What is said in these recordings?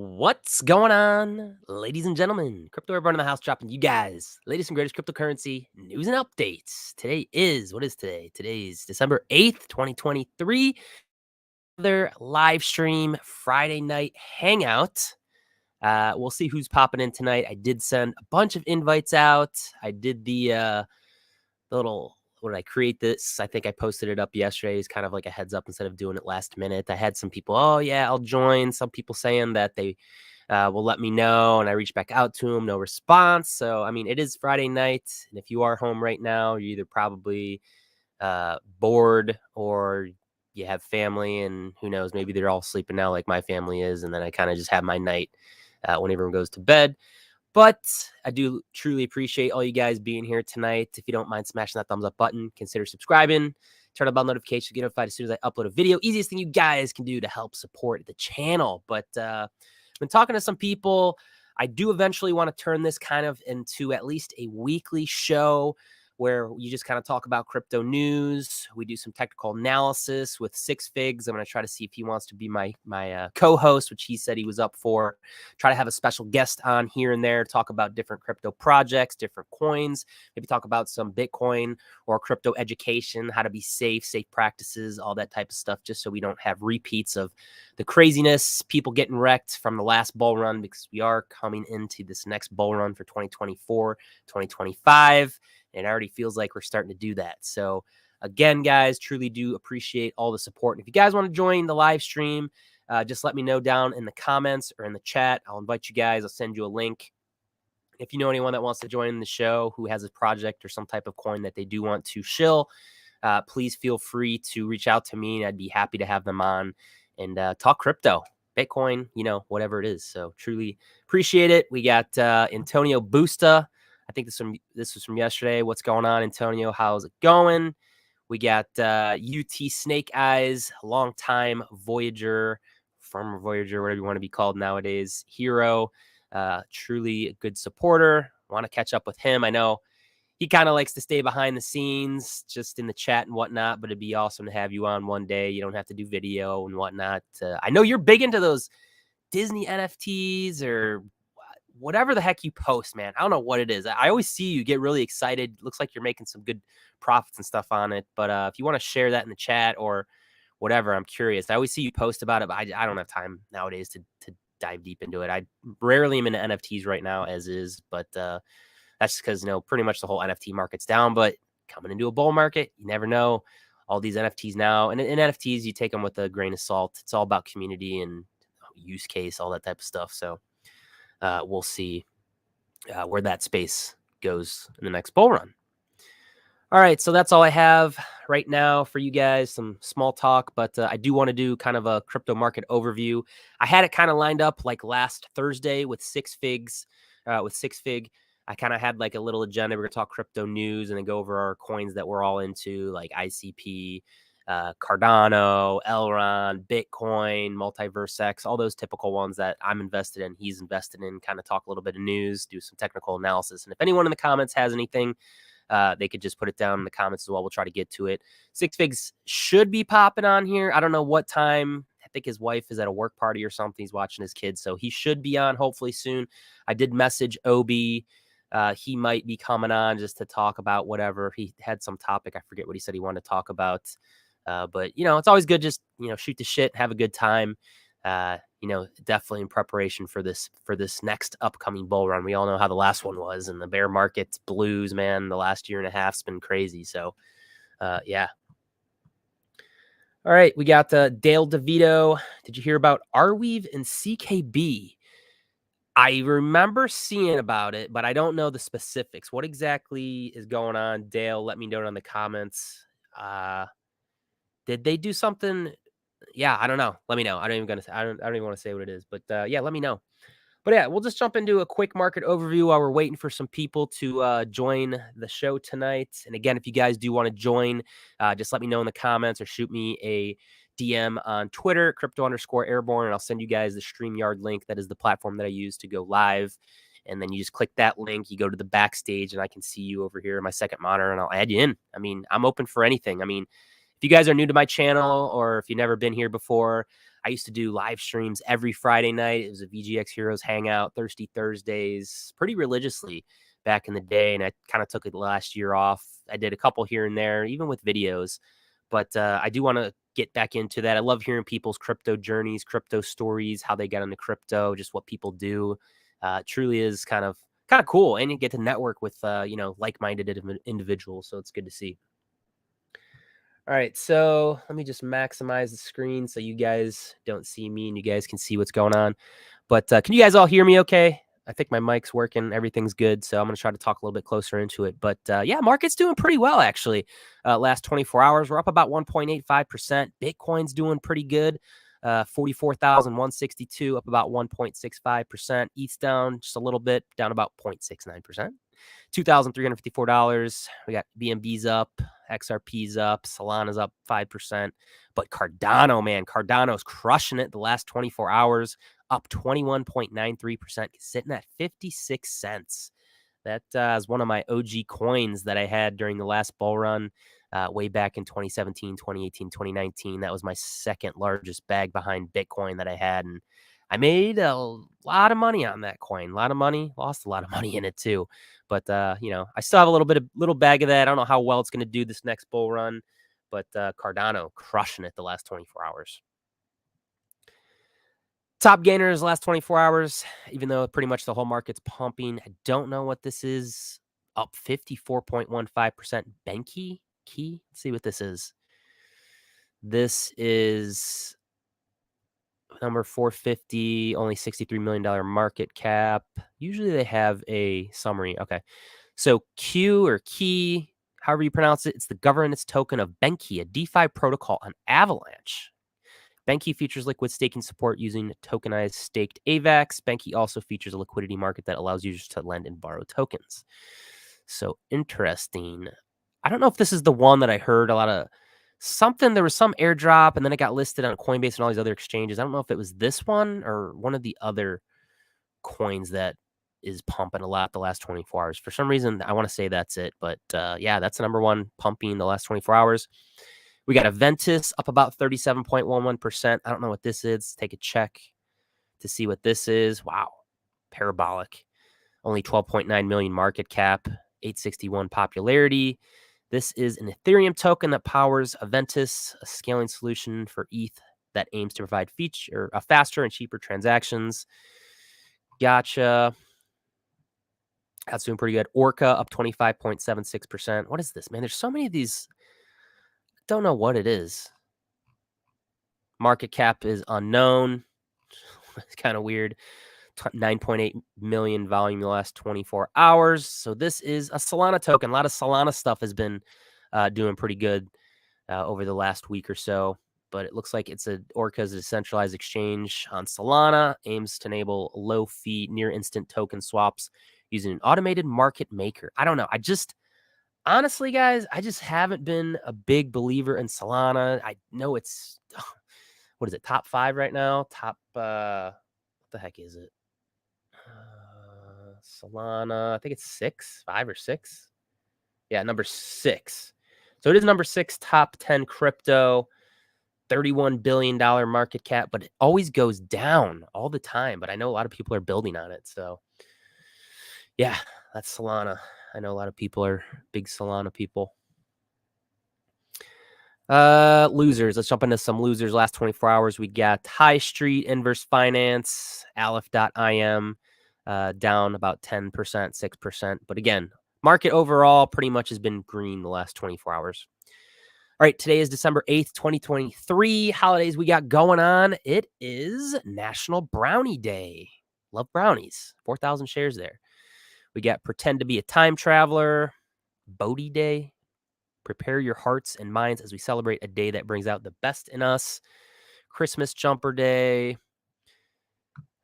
What's going on, ladies and gentlemen? Crypto Airborne in the house, dropping you guys latest and greatest cryptocurrency news and updates. What is today? Today's December 8th, 2023. Another live stream Friday night hangout. We'll see who's popping in tonight. I did send a bunch of invites out. I did the little, what did I create this? I think I posted it up yesterday. It's kind of like a heads up instead of doing it last minute. I had some people, oh yeah, I'll join. Some people saying that they will let me know, and I reached back out to them, no response. So, I mean, it is Friday night, and if you are home right now, you're either probably bored or you have family, and who knows, maybe they're all sleeping now like my family is, and then I kind of just have my night when everyone goes to bed. But I do truly appreciate all you guys being here tonight. If you don't mind smashing that thumbs up button, consider subscribing, turn on bell notifications to get notified as soon as I upload a video. Easiest thing you guys can do to help support the channel. But I've been talking to some people. I do eventually want to turn this kind of into at least a weekly show where you just kind of talk about crypto news. We do some technical analysis with Six Figs. I'm going to try to see if he wants to be my co-host, which he said he was up for. Try to have a special guest on here and there, talk about different crypto projects, different coins, maybe talk about some Bitcoin or crypto education, how to be safe practices, all that type of stuff, just so we don't have repeats of the craziness, people getting wrecked from the last bull run, because we are coming into this next bull run for 2024, 2025. And it already feels like we're starting to do that. So again, guys, truly do appreciate all the support. And if you guys want to join the live stream, just let me know down in the comments or in the chat. I'll invite you guys. I'll send you a link. If you know anyone that wants to join the show who has a project or some type of coin that they do want to shill, please feel free to reach out to me. And I'd be happy to have them on and talk crypto, Bitcoin, whatever it is. So truly appreciate it. We got Antonio Busta. I think this was from yesterday. What's going on, Antonio? How's it going? We got UT Snake Eyes, longtime Voyager, former Voyager, whatever you want to be called nowadays, hero, truly a good supporter. Want to catch up with him. I know he kind of likes to stay behind the scenes, just in the chat and whatnot, but it'd be awesome to have you on one day. You don't have to do video and whatnot. I know you're big into those Disney NFTs or whatever the heck you post, man. I don't know what it is. I always see you get really excited. Looks like you're making some good profits and stuff on it. But if you want to share that in the chat or whatever, I'm curious. I always see you post about it, but I don't have time nowadays to dive deep into it. I rarely am into NFTs right now as is, but that's just because, pretty much the whole NFT market's down. But coming into a bull market, you never know. All these NFTs now, and in NFTs, you take them with a grain of salt. It's all about community and use case, all that type of stuff. So we'll see where that space goes in the next bull run. All right, so that's all I have right now for you guys, some small talk, but I do want to do kind of a crypto market overview. I had it kind of lined up like last Thursday with Six Fig. I kind of had like a little agenda. We're going to talk crypto news and then go over our coins that we're all into, like ICP, Cardano, Elrond, Bitcoin, Multiverse, all those typical ones that I'm invested in, he's invested in, kind of talk a little bit of news, do some technical analysis. And if anyone in the comments has anything, they could just put it down in the comments as well. We'll try to get to it. Six Figs should be popping on here. I don't know what time. I think his wife is at a work party or something. He's watching his kids, so he should be on hopefully soon. I did message Obi. He might be coming on just to talk about whatever. He had some topic. I forget what he said he wanted to talk about. But, it's always good just, shoot the shit, have a good time, definitely in preparation for this next upcoming bull run. We all know how the last one was, and the bear market's blues, man. The last year and a half's been crazy. So, yeah. All right, we got Dale DeVito. Did you hear about Arweave and CKB? I remember seeing about it, but I don't know the specifics. What exactly is going on, Dale? Let me know in the comments. Did they do something? Yeah, I don't know. Let me know. I don't even want to say what it is, but yeah, let me know. But yeah, we'll just jump into a quick market overview while we're waiting for some people to join the show tonight. And again, if you guys do want to join, just let me know in the comments or shoot me a DM on Twitter, @crypto_airborne, and I'll send you guys the StreamYard link. That is the platform that I use to go live. And then you just click that link, you go to the backstage, and I can see you over here in my second monitor, and I'll add you in. I mean, I'm open for anything. I mean, if you guys are new to my channel or if you've never been here before, I used to do live streams every Friday night. It was a VGX Heroes Hangout, Thirsty Thursdays, pretty religiously back in the day. And I kind of took it last year off. I did a couple here and there, even with videos. But I do want to get back into that. I love hearing people's crypto journeys, crypto stories, how they got into crypto, just what people do. It truly is kind of cool. And you get to network with, like-minded individuals. So it's good to see. All right, so let me just maximize the screen so you guys don't see me and you guys can see what's going on. But can you guys all hear me okay? I think my mic's working. Everything's good. So I'm going to try to talk a little bit closer into it. But yeah, market's doing pretty well, actually. Last 24 hours, we're up about 1.85%. Bitcoin's doing pretty good. 44,162, up about 1.65%. ETH's down just a little bit, down about 0.69%. $2,354. We got BNB's up, XRP's up, Solana's up 5%. But Cardano, man, Cardano's crushing it the last 24 hours, up 21.93%, sitting at 56 cents. That is one of my OG coins that I had during the last bull run way back in 2017, 2018, 2019. That was my second largest bag behind Bitcoin that I had. And I made a lot of money on that coin. A lot of money, lost a lot of money in it too. But, I still have a little bag of that. I don't know how well it's going to do this next bull run. But Cardano crushing it the last 24 hours. Top gainers last 24 hours, even though pretty much the whole market's pumping. I don't know what this is. Up 54.15%. Benki key. Let's see what this is. This is number 450, only $63 million market cap. Usually they have a summary. Okay. So Q or Key, however you pronounce it, it's the governance token of Benki, a DeFi protocol on Avalanche. Benki features liquid staking support using tokenized staked AVAX. Benki also features a liquidity market that allows users to lend and borrow tokens. So interesting. I don't know if this is the one that I heard a lot of something. There was some airdrop and then it got listed on Coinbase and all these other exchanges. I don't know if it was this one or one of the other coins that is pumping a lot the last 24 hours. For some reason, I want to say that's it. But yeah, that's the number one pumping the last 24 hours. We got Aventus up about 37.11%. I don't know what this is. Let's take a check to see what this is. Wow. Parabolic. Only 12.9 million market cap, 861 popularity. This is an Ethereum token that powers Aventus, a scaling solution for ETH that aims to provide faster and cheaper transactions. Gotcha. That's doing pretty good. Orca up 25.76%. What is this, man? There's so many of these. Don't know what it is. Market cap is unknown. It's kind of weird. 9.8 million volume in the last 24 hours. So this is a Solana token. A lot of Solana stuff has been doing pretty good over the last week or so. But it looks like Orca is a decentralized exchange on Solana, aims to enable low-fee, near-instant token swaps using an automated market maker. I don't know. Honestly, guys, I just haven't been a big believer in Solana. I know it's, what is it, top 5 right now? What the heck is it? Solana, I think it's 5 or 6. Yeah, number 6. So it is number 6 top 10 crypto, $31 billion market cap, but it always goes down all the time. But I know a lot of people are building on it. So yeah, that's Solana. I know a lot of people are big Solana people. Losers. Let's jump into some losers. Last 24 hours, we got High Street, Inverse Finance, Aleph.im, down about 10%, 6%. But again, market overall pretty much has been green the last 24 hours. All right, today is December 8th, 2023. Holidays we got going on. It is National Brownie Day. Love brownies. 4,000 shares there. We got Pretend to be a Time Traveler, Bodhi Day. Prepare your hearts and minds as we celebrate a day that brings out the best in us. Christmas Jumper Day.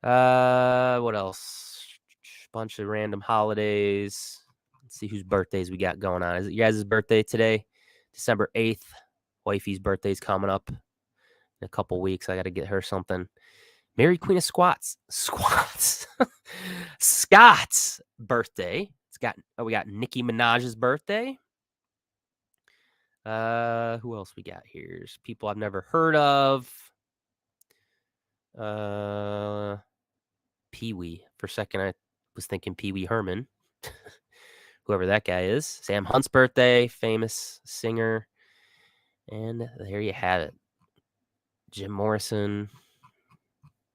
What else? Bunch of random holidays. Let's see whose birthdays we got going on. Is it you guys' birthday today? December 8th. Wifey's birthday's coming up in a couple weeks. I got to get her something. Mary Queen of Scots. Scott's birthday. We got Nicki Minaj's birthday. Who else we got here? People I've never heard of. Pee-wee. For a second, I was thinking Pee-wee Herman. Whoever that guy is. Sam Hunt's birthday, famous singer. And there you have it. Jim Morrison.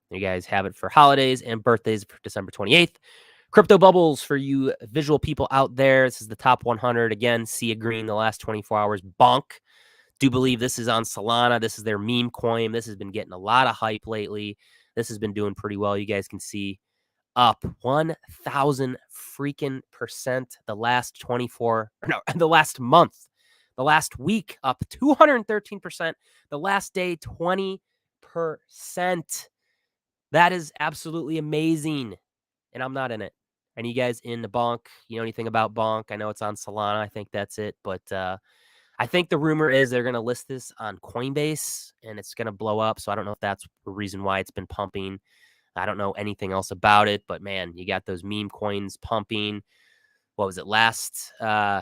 You guys have it for holidays and birthdays for December 28th. Crypto bubbles for you visual people out there. This is the top 100. Again, Sea Green the last 24 hours. Bonk. Do believe this is on Solana. This is their meme coin. This has been getting a lot of hype lately. This has been doing pretty well. You guys can see up 1,000 freaking percent the last 24, no, the last month, the last week up 213%, the last day 20%. That is absolutely amazing. And I'm not in it. And you guys in the Bonk, you know anything about Bonk? I know it's on Solana. I think that's it. But I think the rumor is they're going to list this on Coinbase and it's going to blow up. So I don't know if that's the reason why it's been pumping. I don't know anything else about it, but man, you got those meme coins pumping. What was it? Last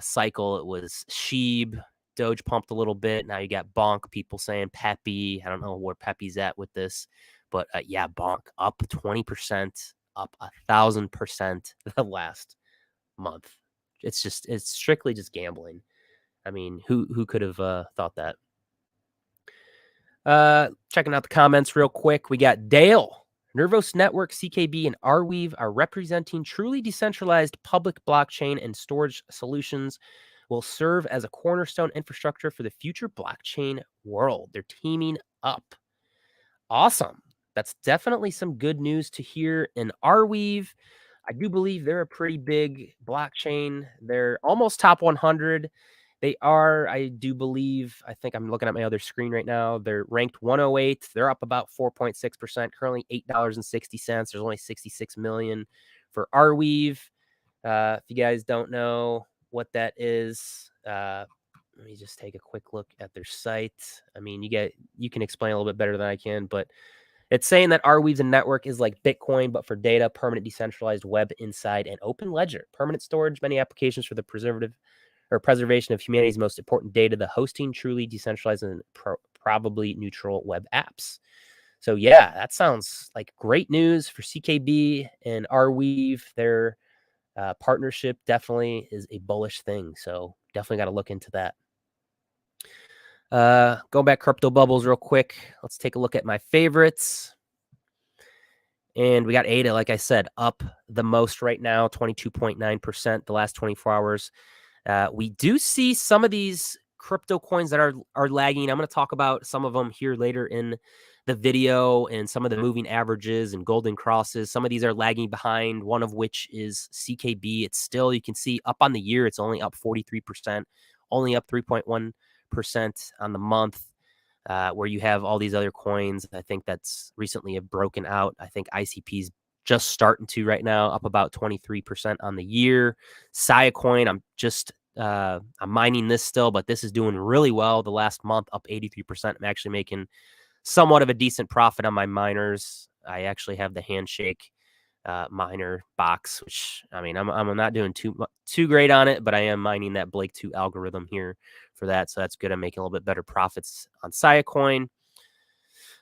cycle, it was Sheeb. Doge pumped a little bit. Now you got Bonk, people saying Peppy. I don't know where Peppy's at with this, but yeah, Bonk up 20%, up 1,000% the last month. It's strictly just gambling. I mean, who could have thought that? Checking out the comments real quick. We got Dale. Nervos Network, CKB, and Arweave are representing truly decentralized public blockchain and storage solutions will serve as a cornerstone infrastructure for the future blockchain world. They're teaming up. Awesome. That's definitely some good news to hear. In Arweave, I do believe they're a pretty big blockchain. They're almost top 100. They are, I do believe, I think I'm looking at my other screen right now. They're ranked 108. They're up about 4.6%, currently $8.60. There's only 66 million for Arweave. If you guys don't know what that is, let me just take a quick look at their site. I mean, you can explain a little bit better than I can, but it's saying that Arweave's network is like Bitcoin, but for data, permanent decentralized web inside and open ledger, permanent storage, many applications for the preservation of humanity's most important data, the hosting, truly decentralized and probably neutral web apps. So yeah, that sounds like great news for CKB and Arweave. Their partnership definitely is a bullish thing. So definitely got to look into that. Go back crypto bubbles real quick. Let's take a look at my favorites. And we got ADA, like I said, up the most right now, 22.9% the last 24 hours. We do see some of these crypto coins that are lagging. I'm going to talk about some of them here later in the video and some of the moving averages and golden crosses. Some of these are lagging behind, one of which is CKB. It's still, you can see up on the year, it's only up 43%, only up 3.1% on the month, where you have all these other coins. I think that's recently have broken out. I think ICP's just starting to right now, up about 23% on the year. Sia coin, I'm mining this still, but this is doing really well. The last month, up 83%. I'm actually making somewhat of a decent profit on my miners. I actually have the handshake miner box, which I mean, I'm not doing too great on it, but I am mining that Blake 2 algorithm here for that. So that's good. I'm making a little bit better profits on Sia coin.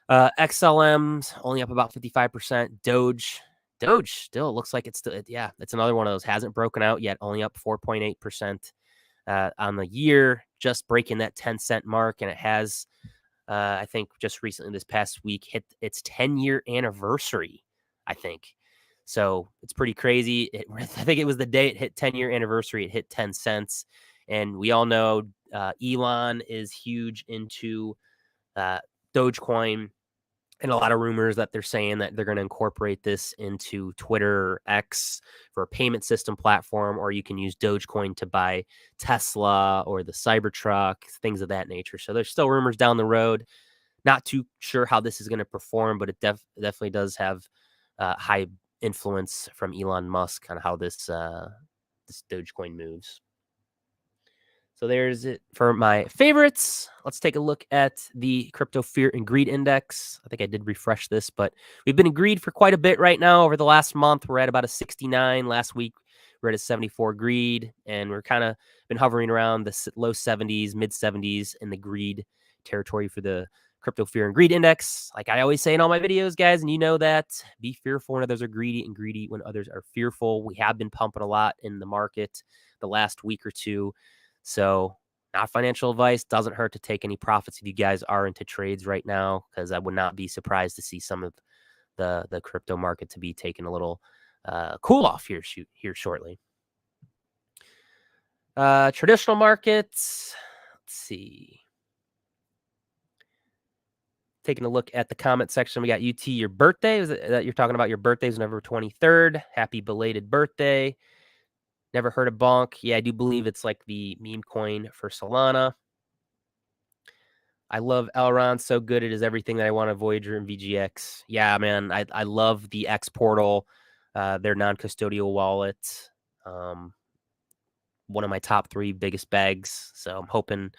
XLM's only up about 55%. Doge still looks like it's still, yeah, it's another one of those, hasn't broken out yet, only up 4.8% on the year, just breaking that 10-cent mark. And it has, I think just recently this past week, hit its 10-year anniversary, I think. So it's pretty crazy. I think it was the day it hit 10-year anniversary, it hit 10 cents. And we all know Elon is huge into Dogecoin, and a lot of rumors that they're saying that they're going to incorporate this into Twitter or X for a payment system platform, or you can use Dogecoin to buy Tesla or the Cybertruck, things of that nature. So there's still rumors down the road. Not too sure how this is going to perform, but it definitely does have high influence from Elon Musk on how this Dogecoin moves. So there's it for my favorites. Let's take a look at the Crypto Fear and Greed Index. I think I did refresh this, but we've been in greed for quite a bit right now. Over the last month, we're at about a 69. Last week, we're at a 74 greed, and we're kind of been hovering around the low 70s, mid 70s in the greed territory for the Crypto Fear and Greed Index. Like I always say in all my videos, guys, and you know that, be fearful when others are greedy and greedy when others are fearful. We have been pumping a lot in the market the last week or two. So not financial advice. Doesn't hurt to take any profits if you guys are into trades right now, because I would not be surprised to see some of the crypto market to be taking a little cool off here shortly. Traditional markets. Let's see. Taking a look at the comment section, we got UT. Your birthday, is it that you're talking about? Your birthday is November 23rd. Happy belated birthday. Never heard of Bonk. Yeah, I do believe it's like the meme coin for Solana. I love Elrond. So good. It is everything that I want of Voyager and VGX. Yeah, man. I love the X Portal, their non-custodial wallet. One of my top 3 biggest bags. So I'm hoping,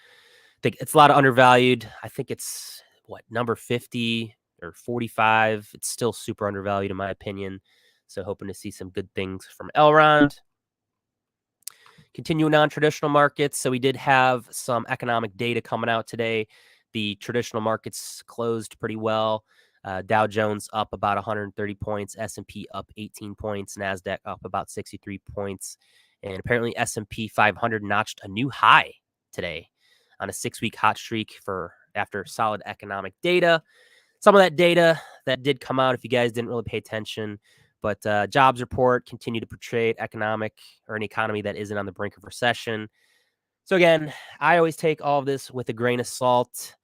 think it's a lot of undervalued. I think it's number 50 or 45. It's still super undervalued in my opinion. So hoping to see some good things from Elrond. Continuing on traditional markets. So we did have some economic data coming out today. The traditional markets closed pretty well. Dow Jones up about 130 points, S&P up 18 points, NASDAQ up about 63 points. And apparently S&P 500 notched a new high today on a 6-week hot streak after solid economic data. Some of that data that did come out, if you guys didn't really pay attention, but jobs report continue to portray an economy that isn't on the brink of recession. So again, I always take all of this with a grain of salt,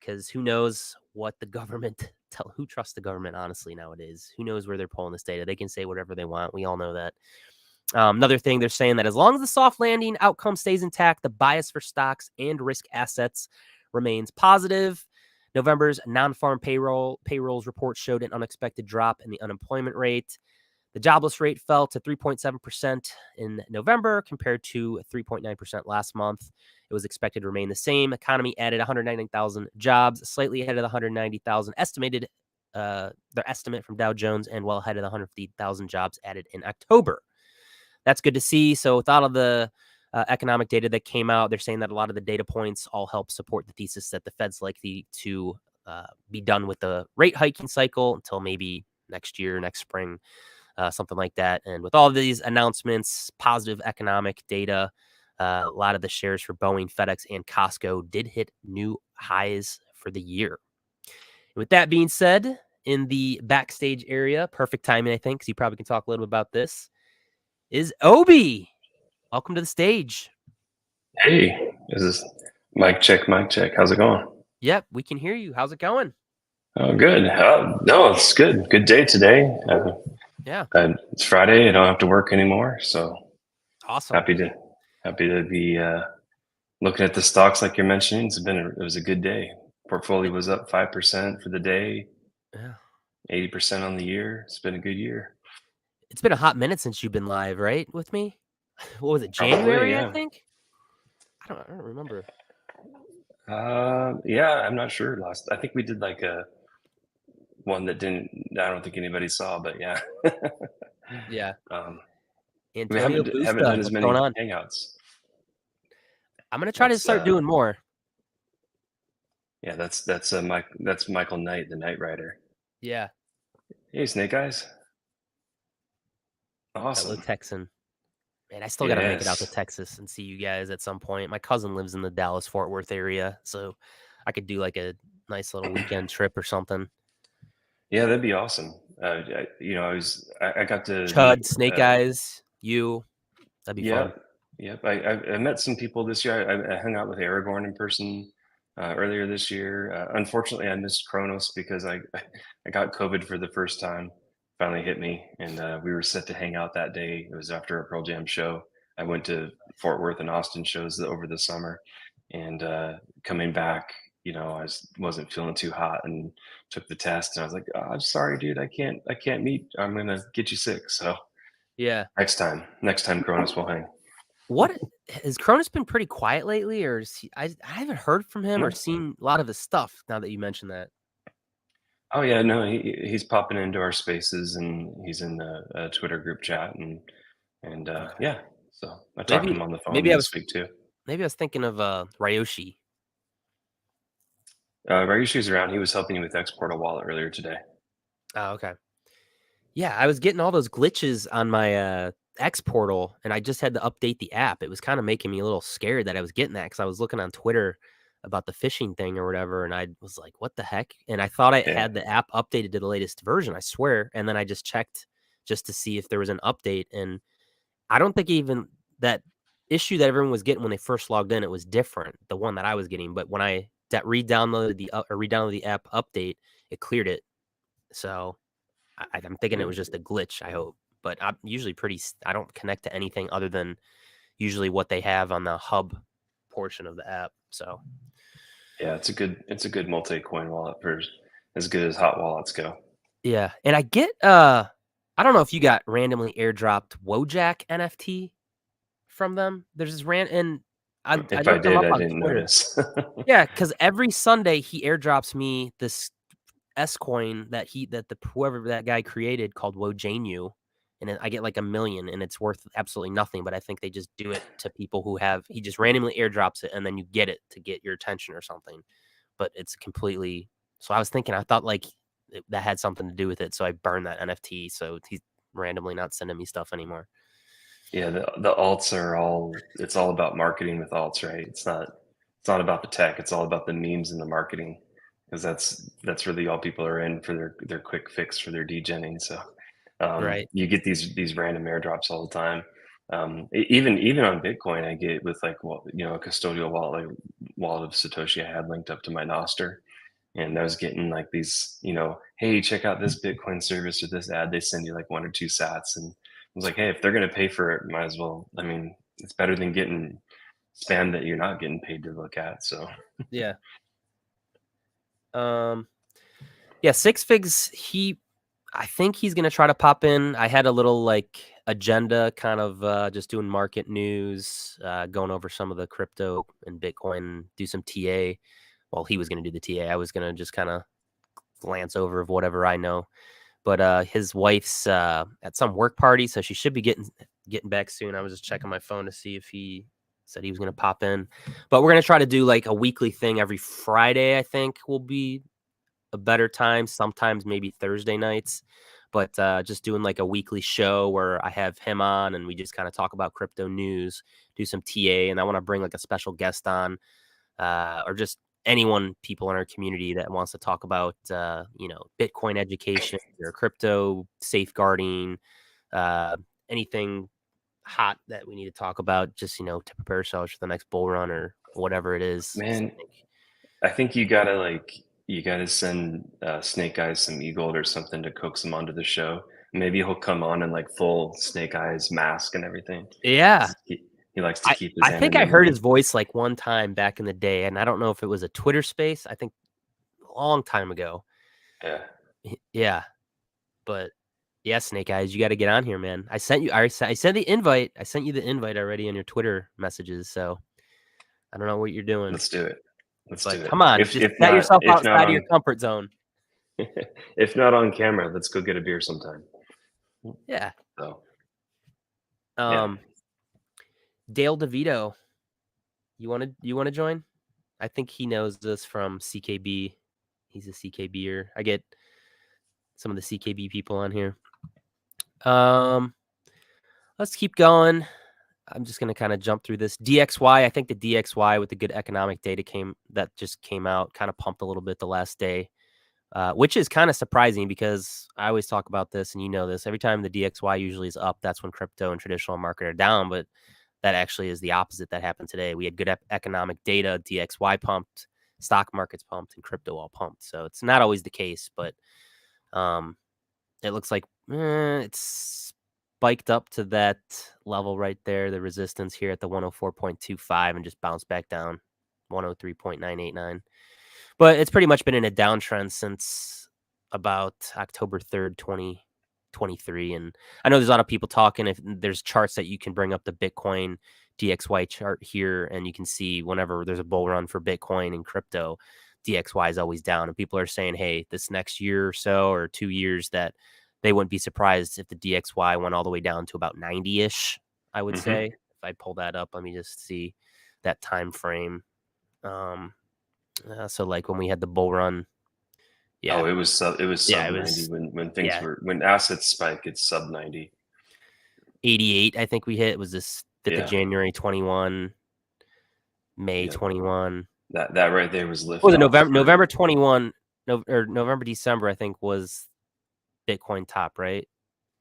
because who knows what the government who trusts the government, honestly, nowadays? Who knows where they're pulling this data? They can say whatever they want. We all know that. Another thing, they're saying that as long as the soft landing outcome stays intact, the bias for stocks and risk assets remains positive. November's non-farm payrolls report showed an unexpected drop in the unemployment rate. The jobless rate fell to 3.7% in November compared to 3.9% last month. It was expected to remain the same. Economy added 199,000 jobs, slightly ahead of the 190,000 estimated, their estimate from Dow Jones, and well ahead of the 150,000 jobs added in October. That's good to see. So with all of the economic data that came out, they're saying that a lot of the data points all help support the thesis that the Fed's likely to be done with the rate hiking cycle until maybe next year, next spring, something like that. And with all of these announcements, positive economic data, a lot of the shares for Boeing, FedEx, and Costco did hit new highs for the year. And with that being said, in the backstage area, perfect timing, I think, because you probably can talk a little bit about this, is Obi. Welcome to the stage. Hey, this is mic check, mic check. How's it going? Yep, we can hear you. How's it going? Oh, good. No, it's good. Good day today. Yeah. It's Friday. I don't have to work anymore, so Awesome. happy to be looking at the stocks like you're mentioning. It was a good day. Portfolio was up 5% for the day. Yeah. 80% on the year. It's been a good year. It's been a hot minute since you've been live, right, with me? What was it, Probably, January, yeah. I think? I don't remember. Yeah, I'm not sure. I think we did like a one that I don't think anybody saw, but yeah. Yeah. We Antonio haven't done Busta, as what's going many on? hangouts. I'm going to try to start doing more. Yeah, that's Michael Knight, the Knight Rider. Yeah. Hey, Snake Eyes. Hello, Awesome. Texan. Man, I still got to make it out to Texas and see you guys at some point. My cousin lives in the Dallas-Fort Worth area, so I could do like a nice little weekend trip or something. Yeah, that'd be awesome. I got to Chud, meet, Snake Eyes, you. That'd be fun. Yep. I met some people this year. I hung out with Airborne in person earlier this year. Unfortunately, I missed Kronos because I got COVID for the first time. Finally hit me, and we were set to hang out that day. It was after a Pearl Jam show. I went to Fort Worth and Austin shows over the summer, and coming back, I wasn't feeling too hot and took the test, and I was like, oh, I'm sorry, dude, I can't meet. I'm gonna get you sick. So Yeah. next time, Cronus will hang. What has Cronus been pretty quiet lately, or is he, I haven't heard from him or seen a lot of his stuff now that you mentioned that. Oh yeah, no, he's popping into our spaces, and he's in the Twitter group chat, and yeah. So I talked to him on the phone this week too. Maybe I was thinking of Ryoshi. Raishu's around. He was helping you with export a wallet earlier today. Oh, okay. Yeah, I was getting all those glitches on my X portal, and I just had to update the app. It was kind of making me a little scared that I was getting that because I was looking on Twitter about the phishing thing or whatever, and I was like, "What the heck?" And I thought I Yeah. had the app updated to the latest version. I swear, and then I just checked just to see if there was an update, and I don't think even that issue that everyone was getting when they first logged in, it was different, the one that I was getting. But when I re-downloaded the app update, it cleared it. So I'm thinking it Yeah. was just a glitch, I hope, but I'm usually I don't connect to anything other than usually what they have on the hub portion of the app, so Yeah, it's a good multi-coin wallet for as good as hot wallets go. yeah, and I get, I don't know if you got randomly airdropped Wojak NFT from them. There's this and I If I looked him did, up I on didn't Twitter. notice. Yeah, because every Sunday he airdrops me this S coin that the whoever that guy created called Wojanu, and then I get like 1,000,000, and it's worth absolutely nothing. But I think they just do it to people who have. He just randomly airdrops it, and then you get it to get your attention or something. But it's completely. So I was thinking, I thought like that had something to do with it, so I burned that NFT. So he's randomly not sending me stuff anymore. Yeah, the alts are it's all about marketing with alts, right? It's not about the tech, it's all about the memes and the marketing because that's really all people are in for their quick fix for their degenning. So Right. you get these random airdrops all the time. Even on Bitcoin, I get with like a custodial wallet, like wallet of Satoshi I had linked up to my Noster, and I was getting like these, hey, check out this Bitcoin service or this ad. They send you like 1 or 2 sats, and I was like, hey, if they're gonna pay for it, might as well. I mean, it's better than getting spam that you're not getting paid to look at. So Yeah. Yeah, Six Figs, I think he's gonna try to pop in. I had a little like agenda kind of just doing market news, going over some of the crypto and Bitcoin, do some TA. Well, he was gonna do the TA. I was gonna just kind of glance over of whatever I know. But his wife's at some work party, so she should be getting back soon. I was just checking my phone to see if he said he was gonna pop in. But we're gonna try to do like a weekly thing every Friday, I think will be a better time, sometimes maybe Thursday nights, but just doing like a weekly show where I have him on and we just kind of talk about crypto news, do some TA, and I want to bring like a special guest on or just people in our community that wants to talk about, Bitcoin education or crypto safeguarding, uh, anything hot that we need to talk about just, to prepare ourselves for the next bull run or whatever it is. 'Cause man, I think you gotta send Snake Eyes some e-gold or something to coax him onto the show. Maybe he'll come on in like full Snake Eyes mask and everything. yeah, He likes to I keep his I think I heard his anonymity. voice, like, one time back in the day, and I don't know if it was a Twitter Space, I think a long time ago. Yeah. Yeah, but yeah, Snake Eyes, you gotta get on here, man. I sent the invite. I sent you the invite already in your Twitter messages, so I don't know what you're doing, Let's do it. Let's do but it. come on, If just if set not yourself if not outside of your on comfort zone. if not on camera, let's go get a beer sometime. Yeah, So yeah, um, Dale DeVito, you wanna join? I think he knows us from CKB. He's a CKBer. I get some of the CKB people on here. Um Let's keep going. I'm just gonna kind of jump through this. DXY, I think the DXY with the good economic data just came out, kind of pumped a little bit the last day, which is kind of surprising because I always talk about this, and you know this. Every time the DXY usually is up, that's when crypto and traditional market are down. But that actually is the opposite that happened today. We had good economic data, DXY pumped, stock markets pumped, and crypto all pumped. So it's not always the case, but um, it looks like it's spiked up to that level right there, the resistance here at the 104.25 and just bounced back down 103.989. But it's pretty much been in a downtrend since about October 3rd, 2023. And I know there's a lot of people talking. If there's charts that you can bring up the Bitcoin DXY chart here, and you can see whenever there's a bull run for Bitcoin and crypto, DXY is always down. And people are saying, hey, this next year or so or 2 years that they wouldn't be surprised if the DXY went all the way down to about 90-ish, I would hmm say. If I pull that up, let me just see that time frame. Um, So like when we had the bull run. Yeah. Oh, it was sub Yeah, it 90 was when when assets spike, it's sub 90. 88, I think we hit. It was this 5th of Yeah. January 21, May Yeah. 21. That right there was What was it liftoff November for 21, or November, December, I think was Bitcoin top, right?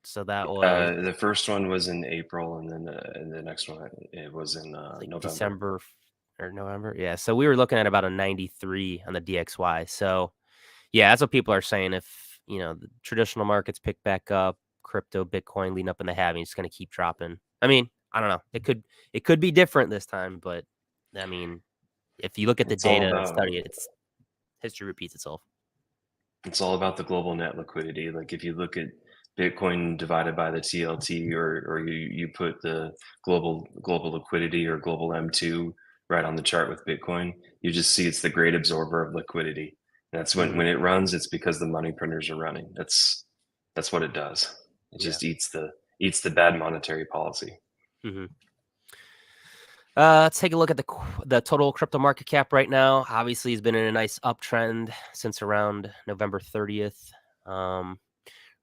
So that was the first one was in April, and then the next one it was in like November. December or November. Yeah. So we were looking at about a 93 on the DXY. So yeah, that's what people are saying. If, the traditional markets pick back up, crypto, Bitcoin leading up in the halving, it's going to keep dropping. I mean, I don't know. It could be different this time, but I mean, if you look at the It's all data and about study it, history repeats itself. it's all about the global net liquidity. Like if you look at Bitcoin divided by the TLT, or you put the global liquidity or global M2 right on the chart with Bitcoin, you just see it's the great absorber of liquidity. That's when it runs, it's because the money printers are running. That's what it does. It Yeah. just eats the bad monetary policy. Mm-hmm. Let's take a look at the total crypto market cap right now. Obviously, it's been in a nice uptrend since around November 30th.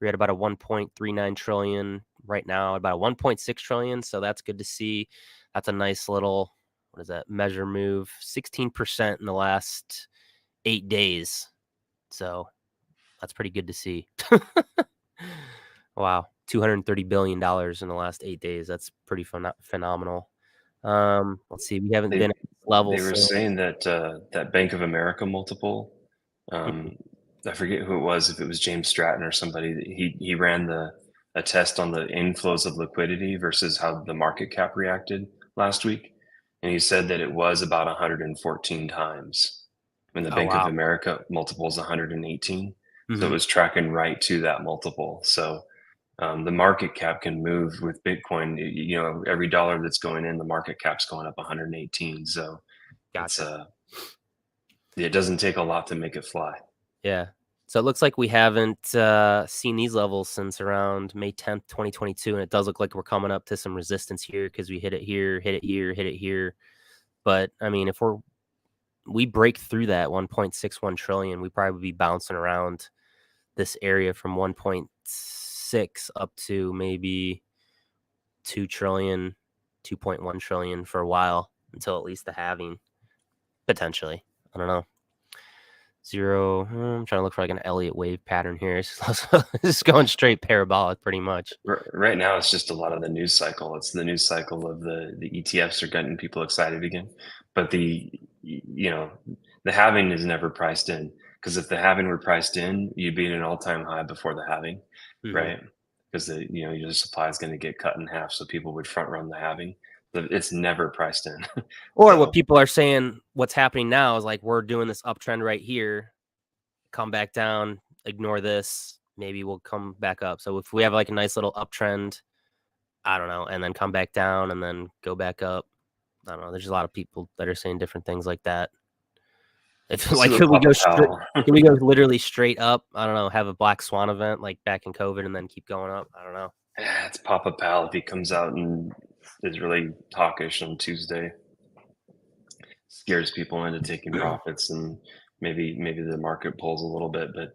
We're at about a 1.39 trillion right now, about a 1.6 trillion. So that's good to see. That's a nice little, what is that, measure move, 16% in the last 8 days. So that's pretty good to see. Wow. $230 billion in the last 8 days. That's pretty phenomenal. Let's see. We haven't been at this level They were since. saying that that Bank of America multiple. Mhm. I forget who it was, if it was James Stratton or somebody. He ran a test on the inflows of liquidity versus how the market cap reacted last week, and he said that it was about 114 times when the Oh, Bank of wow. America multiple is 118. So it Mhm. was tracking right to that multiple. So the market cap can move with Bitcoin. Every dollar that's going in, the market cap's going up 118. So it's Gotcha. it doesn't take a lot to make it fly. Yeah. So it looks like we haven't seen these levels since around May 10th, 2022. And it does look like we're coming up to some resistance here because we hit it here, hit it here, hit it here. But I mean, if we break through that 1.61 trillion, we probably be bouncing around this area from 1.6 up to maybe 2 trillion, 2.1 trillion for a while until at least the halving, potentially. I don't know. Zero. I'm trying to look for like an Elliott wave pattern here. It's just going straight parabolic pretty much. Right now, it's just a lot of the news cycle. It's the news cycle of the ETFs are getting people excited again, but the halving is never priced in, because if the halving were priced in, you'd be at an all-time high before the halving, Mhm. right? Because your supply is going to get cut in half, so people would front run the halving. But it's never priced in. Or what So people are saying, what's happening now is like we're doing this uptrend right here, come back down, ignore this, maybe we'll come back up. So if we have like a nice little uptrend, I don't know, and then come back down and then go back up. I don't know. There's a lot of people that are saying different things like that. If we'll see like what could we go Papa straight? Powell. Can we go literally straight up? I don't know. Have a black swan event like back in COVID and then keep going up. I don't know. It's Papa Powell if he comes out and is really hawkish on Tuesday. Scares people into taking profits, and maybe the market pulls a little bit. But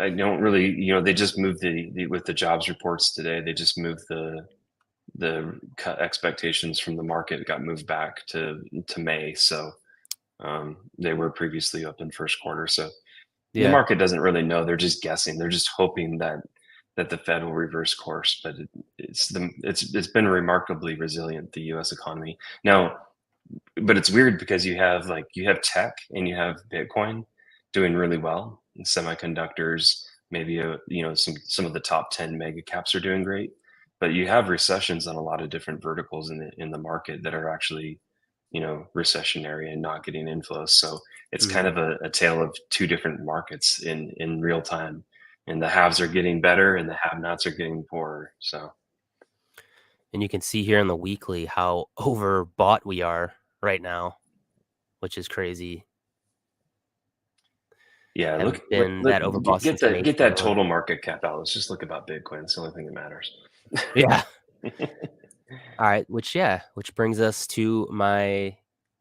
I don't really, they just moved with the jobs reports today, they just moved the cut expectations from the market. It got moved back to May. So they were previously up in first quarter. So the Yeah. market doesn't really know. They're just guessing. They're just hoping that the Fed will reverse course. But it's been remarkably resilient, the U.S. economy. Now, but it's weird because you have tech and you have Bitcoin doing really well. And semiconductors, maybe some of the top 10 mega caps are doing great, but you have recessions on a lot of different verticals in the market that are actually recessionary and not getting inflows. So it's Mhm. kind of a tale of two different markets in real time. And the haves are getting better and the have-nots are getting poorer. So And you can see here in the weekly how overbought we are right now, which is crazy. yeah, Haven't been that overbought get since that May get that 21. total market cap out. Let's just look about Bitcoin. It's the only thing that matters. Yeah. All right. Which brings us to my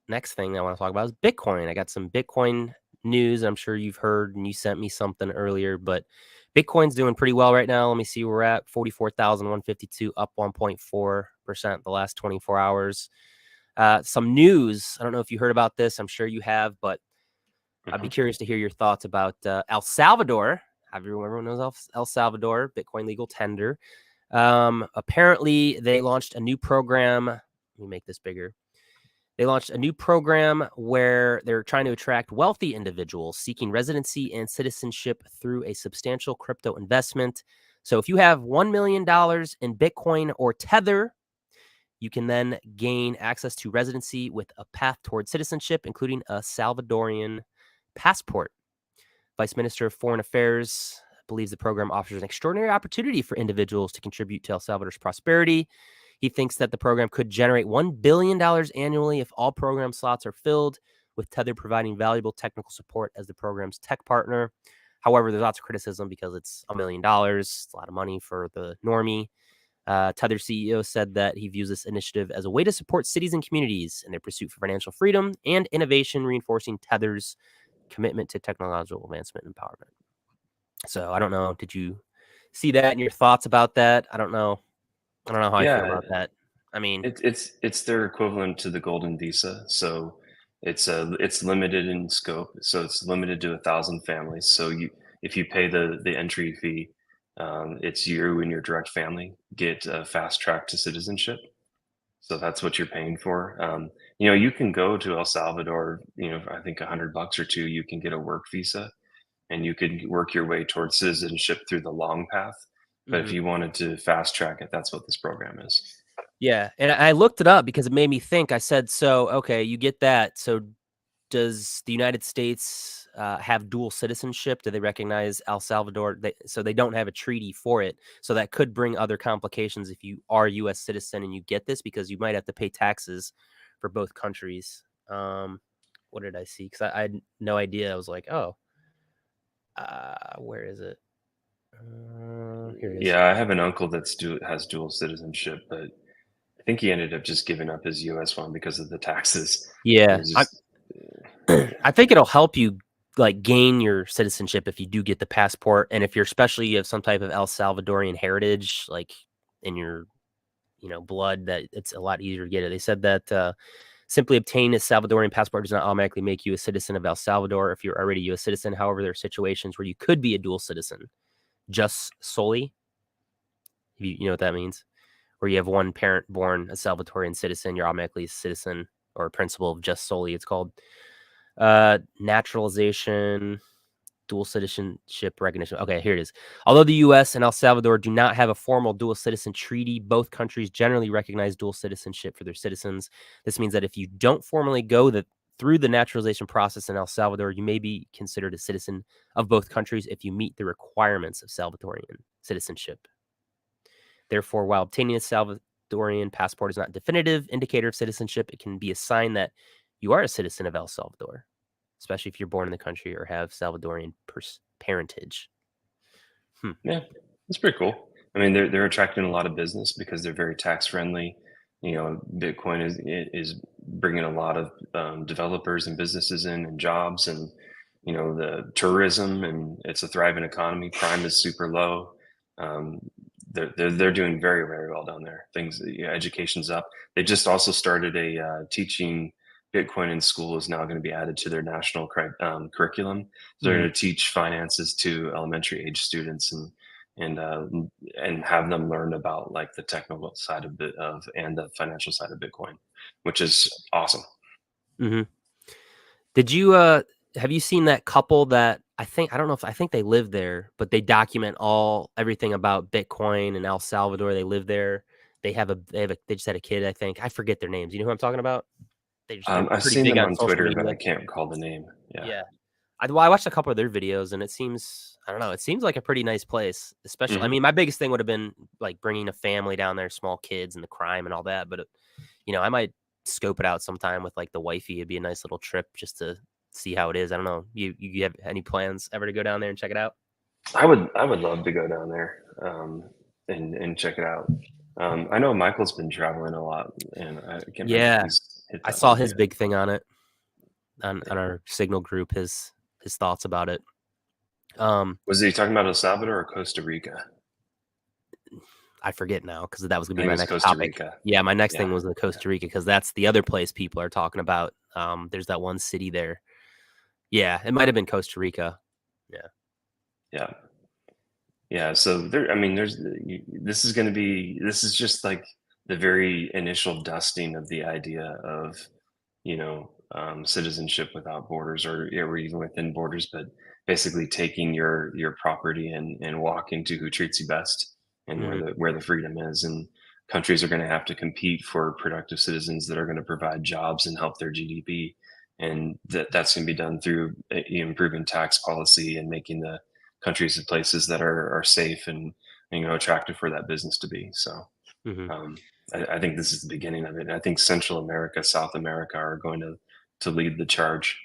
next thing I want to talk about is Bitcoin. I got some Bitcoin news. I'm sure you've heard, and you sent me something earlier, but Bitcoin's doing pretty well right now. Let me see where we're at. 44,152, up 1.4% the last 24 hours. Some news. I don't know if you heard about this. I'm sure you have, but I'd be curious to hear your thoughts about El Salvador. Everyone knows El Salvador, Bitcoin legal tender. Apparently, they launched a new program. Let me make this bigger. They launched a new program where they're trying to attract wealthy individuals seeking residency and citizenship through a substantial crypto investment. So if you have $1 million in Bitcoin or Tether, you can then gain access to residency with a path toward citizenship, including a Salvadorian passport. Vice Minister of Foreign Affairs believes the program offers an extraordinary opportunity for individuals to contribute to El Salvador's prosperity. He thinks that the program could generate $1 billion annually if all program slots are filled, with Tether providing valuable technical support as the program's tech partner. However, there's lots of criticism because it's $1 million. It's a lot of money for the normie. Tether CEO said that he views this initiative as a way to support cities and communities in their pursuit for financial freedom and innovation, reinforcing Tether's commitment to technological advancement and empowerment. So I don't know. Did you see that and your thoughts about that? I don't know how I feel about that. I mean, It's their equivalent to the golden visa. So it's limited in scope. So it's limited to 1,000 families. So if you pay the entry fee, it's you and your direct family get a fast track to citizenship. So that's what you're paying for. You can go to El Salvador. I think $100 or two, you can get a work visa, and you could work your way towards citizenship through the long path. But if you wanted to fast track it, that's what this program is. yeah. And I looked it up because it made me think. I said, so, okay, you get that. So does the United States have dual citizenship? Do they recognize El Salvador? So they don't have a treaty for it. So that could bring other complications if you are a U.S. citizen and you get this, because you might have to pay taxes for both countries. What did I see? Because I had no idea. I was like, oh, where is it? Here it is. Yeah, I have an uncle has dual citizenship, but I think he ended up just giving up his U.S. one because of the taxes. Yeah, It was just, I think it'll help you like gain your citizenship if you do get the passport, and if especially you have some type of El Salvadorian heritage, like in your blood, that it's a lot easier to get it. They said that simply obtaining a Salvadorian passport does not automatically make you a citizen of El Salvador if you're already a U.S. citizen. However, there are situations where you could be a dual citizen, just solely. You know what that means? Where you have one parent born a Salvadorian citizen, you're automatically a citizen, or a principle of just solely, it's called. Naturalization, dual citizenship recognition. Okay, here it is. Although the U.S. and El Salvador do not have a formal dual citizen treaty, both countries generally recognize dual citizenship for their citizens. This means that if you don't formally go through the naturalization process in El Salvador, you may be considered a citizen of both countries if you meet the requirements of Salvadorian citizenship. Therefore, while obtaining a Salvadorian passport is not a definitive indicator of citizenship, it can be a sign that you are a citizen of El Salvador, especially if you're born in the country or have Salvadorian parentage. yeah, it's pretty cool. I mean, they're attracting a lot of business because they're very tax friendly. Bitcoin is bringing a lot of developers and businesses in and jobs, and the tourism, and it's a thriving economy. Crime is super low. They're doing very, very well down there. Education's up. They just also started a teaching Bitcoin in school is now going to be added to their national curriculum. So they're going to teach finances to elementary age students, and have them learn about like the technical side and the financial side of Bitcoin, which is awesome. Mm-hmm. Did you have you seen that couple that I think they live there, but they document everything about Bitcoin in El Salvador? They live there. They just had a kid. I think I forget their names. You know who I'm talking about? They're I've pretty seen big them on on social Twitter, but media. I can't recall the name. Yeah. Yeah. I watched a couple of their videos, and it seems, I don't know, it seems like a pretty nice place. Especially, I mean, my biggest thing would have been like bringing a family down there, small kids, and the crime and all that. But I might scope it out sometime with like the wifey. It'd be a nice little trip just to see how it is. I don't know. You have any plans ever to go down there and check it out? I would love to go down there, and check it out. I know Michael's been traveling a lot, and I can't remember if Yeah. hit I that saw one. his Yeah. big thing on it on our Signal group. His thoughts about it. Was he talking about El Salvador or Costa Rica? I forget now because that was gonna I be think it my was next Costa topic. Rica. Yeah, my next Yeah. thing was the Costa Rica because that's the other place people are talking about. There's that one city there. Yeah, it might have been Costa Rica. Yeah. Yeah. Yeah. So there, I mean, this is going to be, this is just like the very initial dusting of the idea of, citizenship without borders, or even within borders, but basically taking your property and walking to who treats you best and Mhm. where the freedom is. And countries are going to have to compete for productive citizens that are going to provide jobs and help their GDP. And that's going to be done through improving tax policy and making the countries and places that are safe and attractive for that business to be. So Mhm. um, I think this is the beginning of it. I think Central America, South America are going to lead the charge.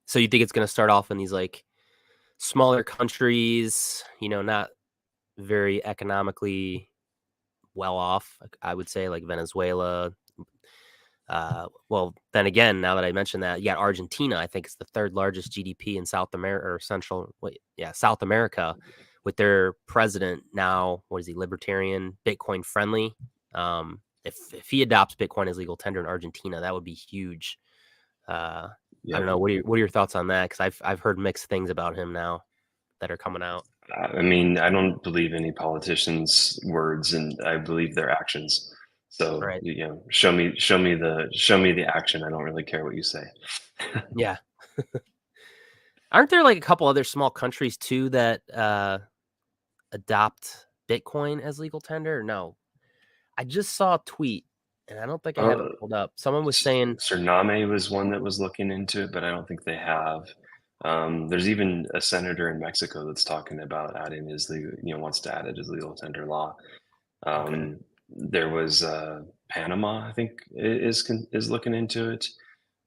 So you think it's gonna start off in these like smaller countries, not very economically well off, like, I would say, like Venezuela. Well, then again, now that I mentioned that, you got Argentina. I think it's the third largest GDP in South America or South America, with their president now. What is he? Libertarian, Bitcoin friendly. If he adopts Bitcoin as legal tender in Argentina, that would be huge. I don't Yep. know. What are your thoughts on that? Because I've heard mixed things about him now that are coming out. I mean, I don't believe any politicians' words, and I believe their actions. So Right. show me the action. I don't really care what you say. Yeah. Aren't there like a couple other small countries too that adopt Bitcoin as legal tender? Or no, I just saw a tweet, and I don't think I have it Uh, pulled up. Someone was saying, Suriname was one that was looking into it, but I don't think they have. There's even a senator in Mexico that's talking about adding his legal, wants to add it as legal tender law. okay, There was Panama, I think, is looking into it.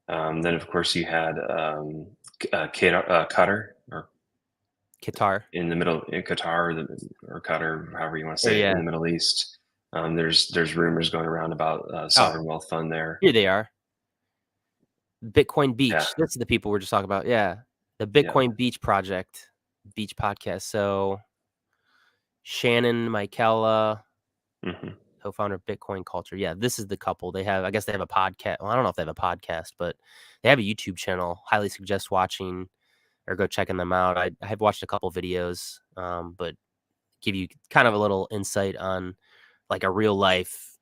Then, of course, you had Qatar, or Qatar. in the middle, in Qatar, or Qatar, however you want to Oh say it, in yeah. the Middle East. There's rumors going around about Oh, sovereign wealth fund there. here they are. Bitcoin Yeah, Beach. This is the people we're just talking about. Yeah, the yeah. Bitcoin Beach Project, Beach Podcast. So Shannon Michaela, Hmm. co-founder of Bitcoin Culture. Yeah, this is the couple. I guess they have a podcast. Well, I don't know if they have a podcast, but they have a YouTube channel. Highly suggest watching or go checking them out. I have watched a couple videos, but give you kind of a little insight on like a real life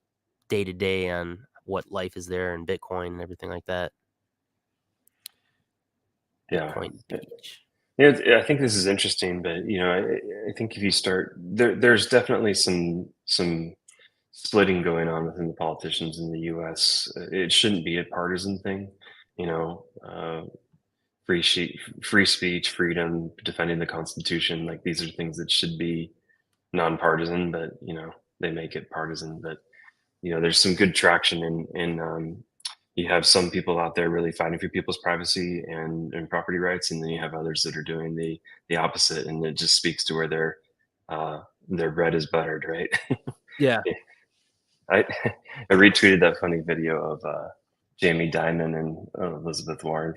day to day on what life is there in Bitcoin and everything like that. Yeah. Bitcoin Beach. Yeah, I think this is interesting, but I think if you start there's definitely some splitting going on within the politicians in the U.S. It shouldn't be a partisan thing, you know. Free speech, freedom, defending the Constitution, like these are things that should be nonpartisan, but they make it partisan. But there's some good traction in you have some people out there really fighting for people's privacy and property rights, and then you have others that are doing the opposite, and it just speaks to where their bread is buttered, right? Yeah. I I retweeted that funny video of Jamie Dimon and Elizabeth Warren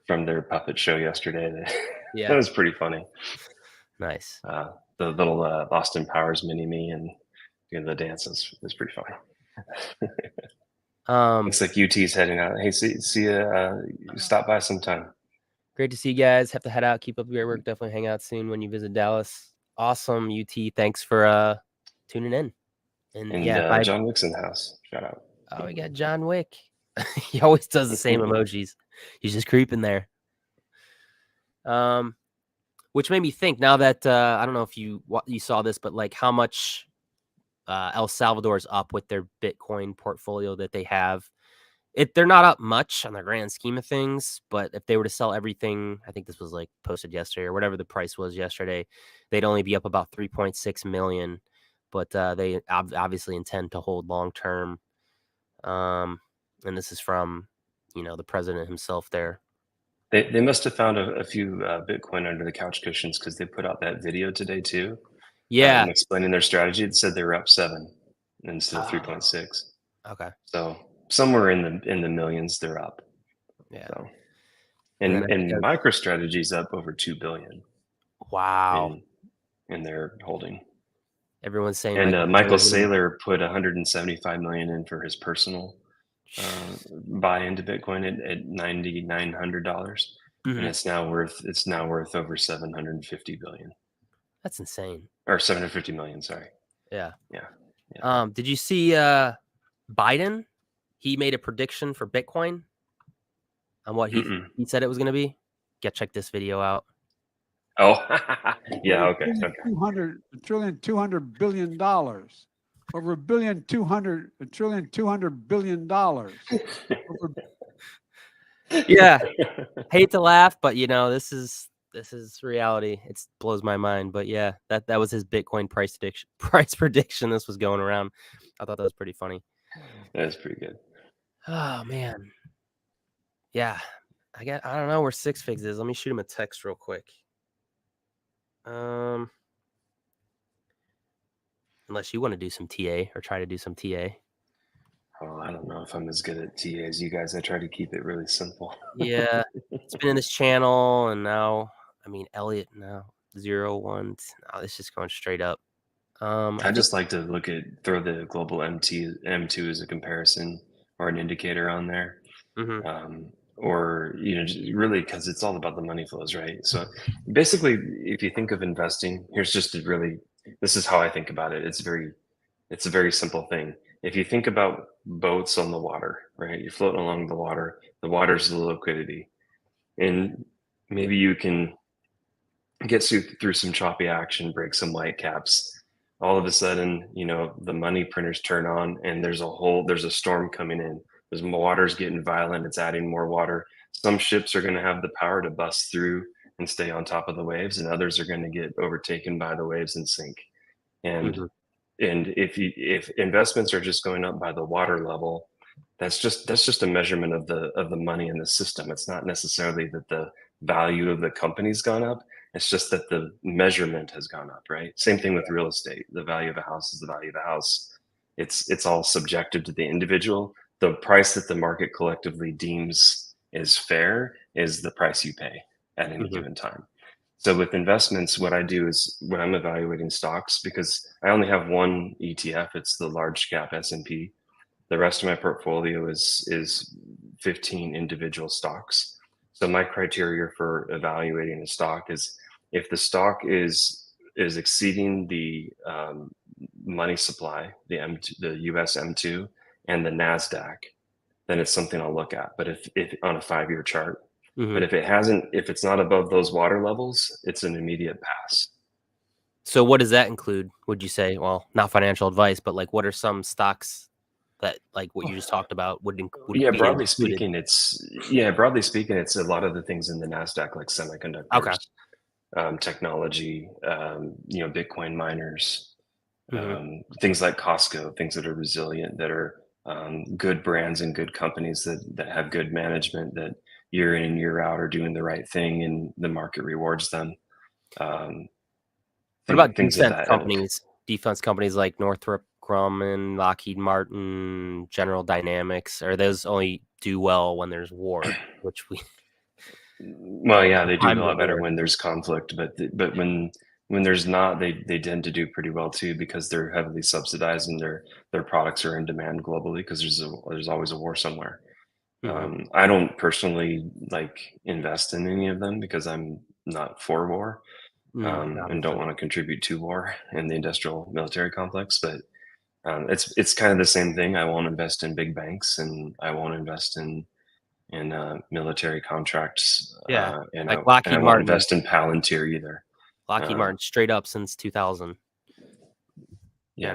from their puppet show yesterday. That Yeah. was pretty funny. Nice. The little Austin Powers mini me and the dance is pretty funny. Um, Looks like UT's heading out. Hey, see you. Stop by sometime. Great to see you guys. Have to head out. Keep up the great work. Definitely hang out soon when you visit Dallas. Awesome, UT. Thanks for tuning in. And And yeah, if I John Wick's in the house. Shout out. oh, we got John Wick. He always does the same emojis. He's just creeping there. Um, which made me think now that I don't know if you saw this, but like how much El Salvador's up with their Bitcoin portfolio that they have. They're not up much on the grand scheme of things, but if they were to sell everything, I think this was like posted yesterday or whatever the price was yesterday, they'd only be up about 3.6 million. But they obviously intend to hold long term. And this is from the president himself there. They must have found a few Bitcoin under the couch cushions because they put out that video today too, Yeah. explaining their strategy. It said they were up 7 instead of Oh, 3.6. Okay. So somewhere in the millions, they're up. Yeah. So And then and MicroStrategy's up over 2 billion wow. in their holding. Everyone's saying And Michael Michael Saylor's gonna Saylor put 175 million in for his personal buy into Bitcoin at $9,900, and Mhm. it's now worth over 750 billion That's insane. or 750 million. Sorry. Yeah. Yeah. Yeah. Did you see Biden? He made a prediction for Bitcoin on what he Mm-mm. said it was going to be. Check this video out. Oh, yeah. Okay. Okay. $200 billion. Over $1,200 billion. Over Yeah, hate to laugh, but this is reality. It blows my mind, but yeah, that was his Bitcoin price prediction. Price prediction. This was going around. I thought that was pretty funny. That's pretty good. Oh man, yeah. I don't know where Six Figs is. Let me shoot him a text real quick. Unless you want to do some TA or try to do some TA. Oh, I don't know if I'm as good at TA as you guys. I try to keep it really simple. Yeah, it's been in this channel, and now, Elliot now 0-1. No, it's just going straight up. I I think. just like to throw the global M2 as a comparison or an indicator on there. Mhm. Or just really because it's all about the money flows, right? So basically, if you think of investing, this is how I think about it. It's a very simple thing. If you think about boats on the water, right? You're floating along the water's the liquidity, and maybe you can get through some choppy action, break some white caps. All of a sudden, the money printers turn on, and there's a storm coming in. There's water's getting violent. It's adding more water. Some ships are going to have the power to bust through and stay on top of the waves, and others are going to get overtaken by the waves and sink. And Mhm. if investments are just going up by the water level, that's just a measurement of the money in the system. It's not necessarily that the value of the company's gone up. It's just that the measurement has gone up, right? Same thing with real estate. The value of a house is the value of a house. It's all subjective to the individual. The price that the market collectively deems is fair is the price you pay at any Mhm. given time. So with investments, what I do is when I'm evaluating stocks, because I only have one ETF, it's the large cap S&P. The rest of my portfolio is 15 individual stocks. So my criteria for evaluating a stock is if the stock is exceeding the money supply, the US M2 and the Nasdaq, then it's something I'll look at. But if on a 5-year chart, but Mhm. if it's not above those water levels, it's an immediate pass. So what does that include? Would you say? Well, not financial advice, but like, what are some stocks that, like what you just talked about, would Yeah, be included? broadly speaking, it's a lot of the things in the Nasdaq, like Okay. semiconductors, technology, Bitcoin miners, Mhm. things like Costco, things that are resilient, that are good brands and good companies that have good management, that year in and year out are doing the right thing, and the market rewards them. Um, What about things of that ilk. Defense companies like Northrop Grumman, Lockheed Martin, General Dynamics, or those only do well when there's war, which we Well, yeah, they do time a of the lot better war. when there's conflict, but when there's not, they tend to do pretty well too because they're heavily subsidized and their products are in demand globally because there's always a war somewhere. Mhm. I don't personally like invest in any of them because I'm not for war, and don't Obviously. want to contribute to war in the industrial military complex. But it's kind of the same thing. I won't invest in big banks, and I won't invest in military contracts, Yeah. and Like I won't invest in Palantir either. Lockheed Uh, Martin straight up since 2000. yeah,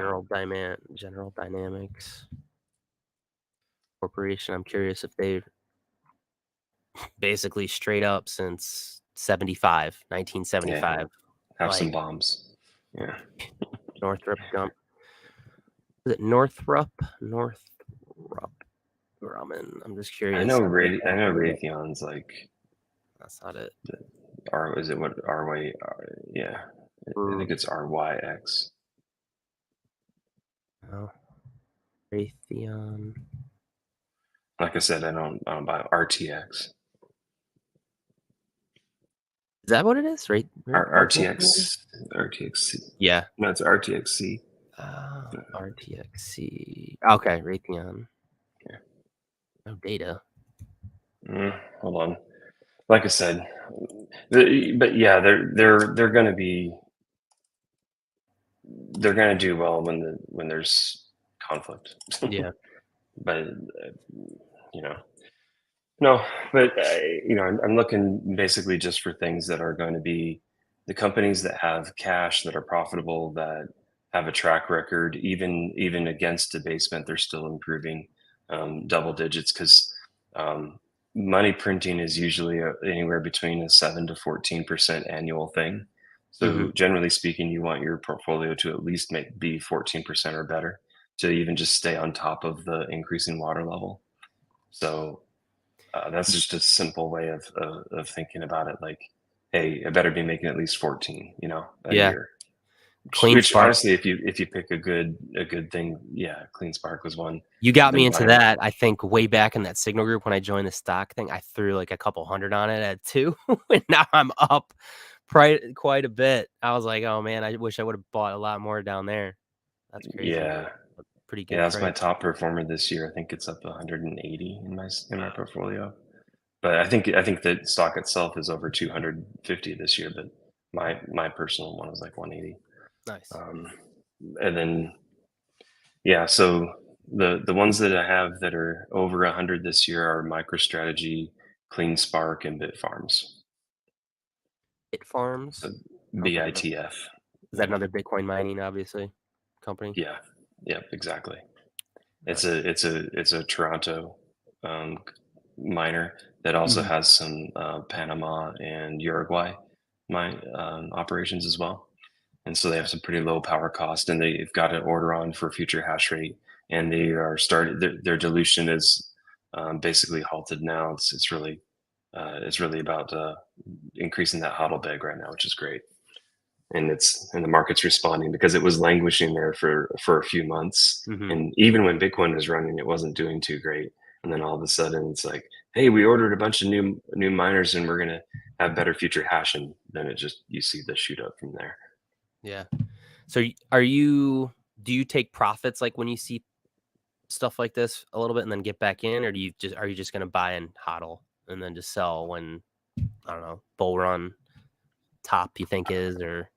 General Dynamics Corporation. I'm curious if they've basically straight up since 75, yeah, 1975. have some Like bombs. Yeah, Northrop Gump. Is it Northrop? Northrop Grumman. I'm just curious. I know Raytheon's like That's not it. R. Is it what RY? Yeah, I Mm, think it's RYX. no. Raytheon. Like I said, I don't buy RTX. Is that what it is? Right? RTXC. Yeah. No, it's RTXC. RTXC. Okay, Raytheon. Yeah. No data. Hold on. Like I said, but yeah, they're going to be. They're going to do well when there's conflict. Yeah. But no. But I'm looking basically just for things that are going to be the companies that have cash, that are profitable, that have a track record, even against debasement, they're still improving double digits, because money printing is usually anywhere between a 7 to 14% annual thing. So generally speaking, you want your portfolio to at least be 14% or better to even just stay on top of the increasing water level. So that's just a simple way of thinking about it. Like, hey, I better be making at least 14, a Yeah. year. Clean Honestly, if you pick a good thing, yeah, Clean Spark was one. You got me Been into buying it. that. I think way back in that Signal group when I joined the stock thing, I threw like a couple hundred on it at 2, and now I'm up quite a bit. I was like, oh man, I wish I would have bought a lot more down there. That's crazy. Yeah, Pretty good. yeah, that's my price. top performer this year. I think it's up 180 in my portfolio. But I think the stock itself is over 250 this year. But my personal one is like 180. Nice. And then yeah, so the ones that I have that are over 100 this year are MicroStrategy, Clean Spark, and Bitfarms. Bit Farms. So Okay. BITF. Is that another Bitcoin mining, obviously, company? Yeah. Yep. Exactly. Nice. It's a Toronto miner that also has some Panama and Uruguay mine operations as well. And so they have some pretty low power cost, and they've got an order on for future hash rate, and they are started. Their dilution is basically halted now. It's really about increasing that hodl bag right now, which is great. And the market's responding, because it was languishing there for a few months, and even when Bitcoin was running, it wasn't doing too great. And then all of a sudden, it's like, hey, we ordered a bunch of new miners, and we're gonna have better future hash, and then you see the shoot up from there. Yeah. So do you take profits like when you see stuff like this a little bit and then get back in, or are you just going to buy and hodl and then just sell when, I don't know, bull run top you think is, or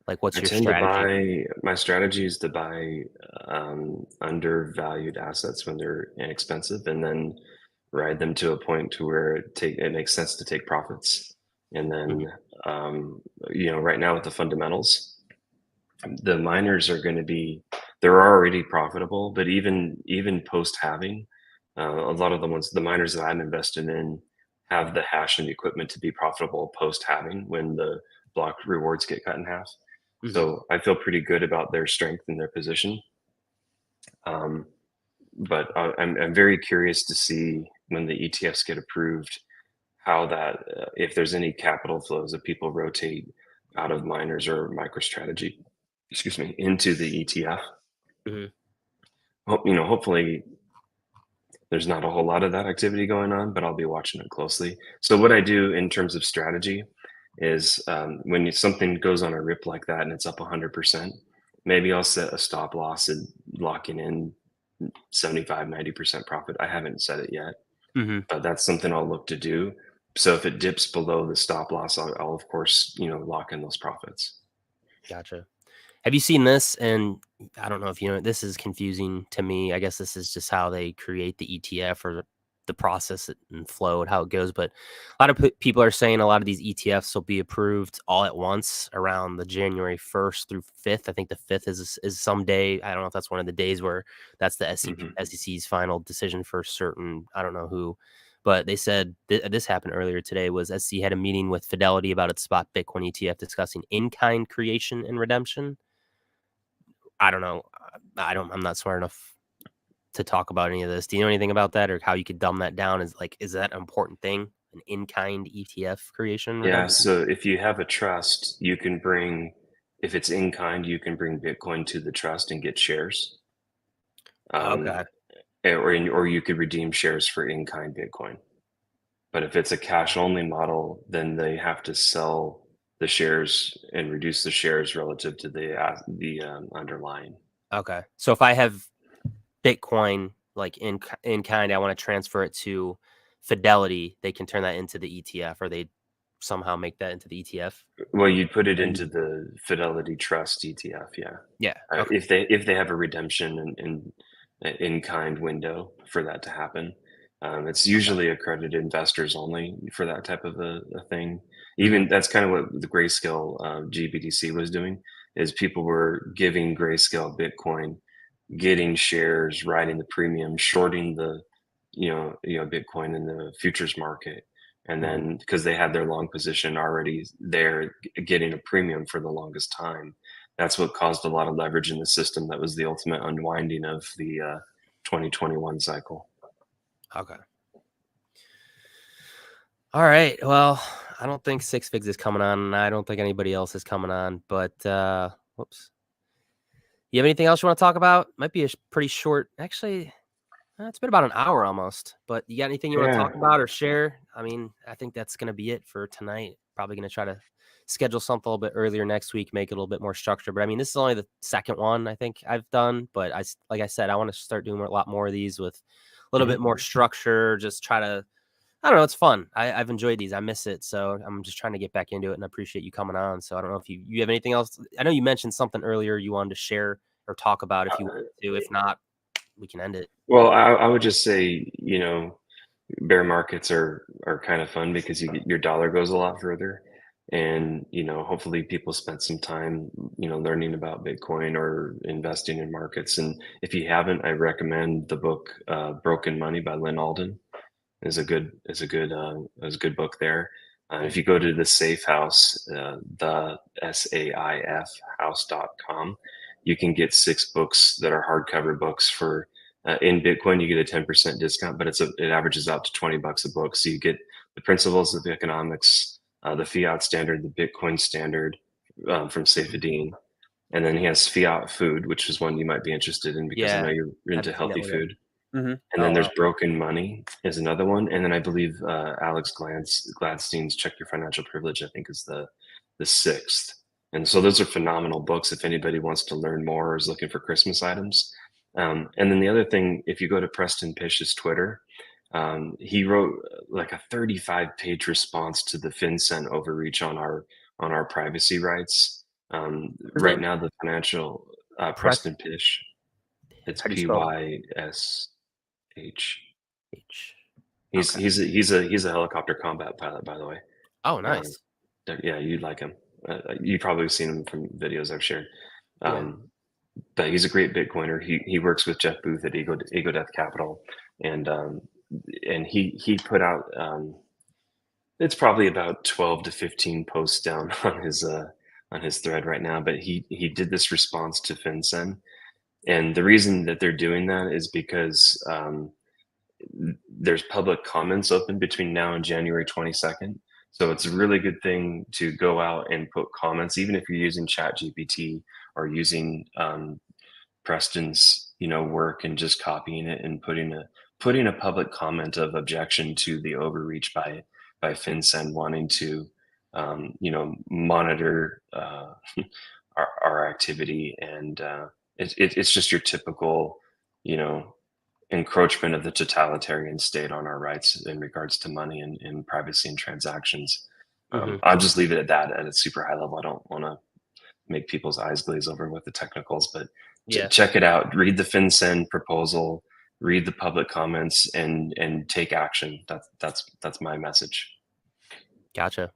like what's your strategy? My strategy is to buy undervalued assets when they're inexpensive, and then ride them to a point to where it makes sense to take profits. And then right now with the fundamentals, the miners are going to be, they're already profitable, but even post halving, a lot of the miners that I'm invested in have the hash and the equipment to be profitable post halving when the block rewards get cut in half. So I feel pretty good about their strength and their position. But I'm very curious to see when the ETFs get approved, how that if there's any capital flows that people rotate out of miners or MicroStrategy, into the ETF. Hopefully there's not a whole lot of that activity going on, but I'll be watching it closely. So what I do in terms of strategy is when something goes on a rip like that and it's up 100%, maybe I'll set a stop loss and locking in 75-90% profit. I haven't set it yet, but that's something I'll look to do. So if it dips below the stop loss, I'll of course lock in those profits. Gotcha. Have you seen this? And I don't know if this is confusing to me. I guess this is just how they create the ETF or the process and flow and how it goes. But a lot of people are saying a lot of these ETFs will be approved all at once around the January 1st through 5th. I think the 5th is some day. I don't know if that's one of the days where that's the SEC's final decision for certain. I don't know who. But they said this happened earlier today. Was SEC had a meeting with Fidelity about its spot Bitcoin ETF discussing in-kind creation and redemption. I don't know. I'm not smart enough to talk about any of this. Do you know anything about that, or how you could dumb that down? Is that an important thing? An in-kind ETF creation? Yeah. So if you have a trust, you can bring, if it's in kind, you can bring Bitcoin to the trust and get shares. Okay. Or you could redeem shares for in-kind Bitcoin. But if it's a cash only model, then they have to sell the shares and reduce the shares relative to the underlying. Okay. So if I have Bitcoin like in kind, I want to transfer it to Fidelity, they can turn that into the ETF, or they somehow make that into the ETF. Well, you'd put it And into the Fidelity Trust ETF, yeah. yeah. Okay. If they have a redemption in kind window for that to happen, it's usually accredited investors only for that type of a thing. Even that's kind of what the Grayscale GBDC was doing. Is people were giving Grayscale Bitcoin, getting shares, riding the premium, shorting the Bitcoin in the futures market, and then because they had their long position already there, getting a premium for the longest time. That's what caused a lot of leverage in the system. That was the ultimate unwinding of the 2021 cycle. Okay. All right. Well, I don't think Six Figs is coming on, and I don't think anybody else is coming on. But whoops. You have anything else you want to talk about? Might be a pretty short. Actually, it's been about an hour almost. But you got anything you want to talk about or share? I mean, I think that's going to be it for tonight. Probably going to try to schedule something a little bit earlier next week, make it a little bit more structured. But I mean, this is only the second one I think I've done. But like I said, I want to start doing a lot more of these with a little bit more structure. Just try to. I don't know. It's fun. I've enjoyed these. I miss it. So I'm just trying to get back into it, and I appreciate you coming on. So I don't know if you have anything else. I know you mentioned something earlier you wanted to share or talk about if you want to. If not, we can end it. Well, I would just say, bear markets are kind of fun because your dollar goes a lot further. And, hopefully people spent some time, learning about Bitcoin or investing in markets. And if you haven't, I recommend the book, Broken Money by Lynn Alden. Is a good book there. If you go to the Safe House, the SAIF house.com, you can get 6 books that are hardcover books for in Bitcoin. You get a 10% discount, but it averages out to $20 a book. So you get the principles of the economics, the fiat standard, the Bitcoin standard from Saifedean. And then he has Fiat Food, which is one you might be interested in because I know you're into healthy food. And then there's Broken Money is another one. And then I believe Alex Gladstein's Check Your Financial Privilege, I think, is the 6th. And so those are phenomenal books if anybody wants to learn more or is looking for Christmas items. And then the other thing, if you go to Preston Pish's Twitter, he wrote like a 35-page response to the FinCEN overreach on our privacy rights. Right now, the financial Preston Pish, it's PYSH. He's a helicopter combat pilot, by the way. Oh, nice. Yeah, you'd like him. You've probably seen him from videos I've shared. But he's a great Bitcoiner. He works with Jeff Booth at Ego Death Capital, and he put out it's probably about 12 to 15 posts down on his thread right now. But he did this response to FinCEN, and the reason that they're doing that is because there's public comments open between now and January 22nd. So it's a really good thing to go out and put comments, even if you're using ChatGPT or using Preston's work and just copying it and putting a public comment of objection to the overreach by FinCEN wanting to monitor our activity, and it's just your typical encroachment of the totalitarian state on our rights in regards to money and privacy and transactions. I'll just leave it at that at a super high level. I don't want to make people's eyes glaze over with the technicals, but check it out. Read the FinCEN proposal, read the public comments, and take action. That's my message. Gotcha.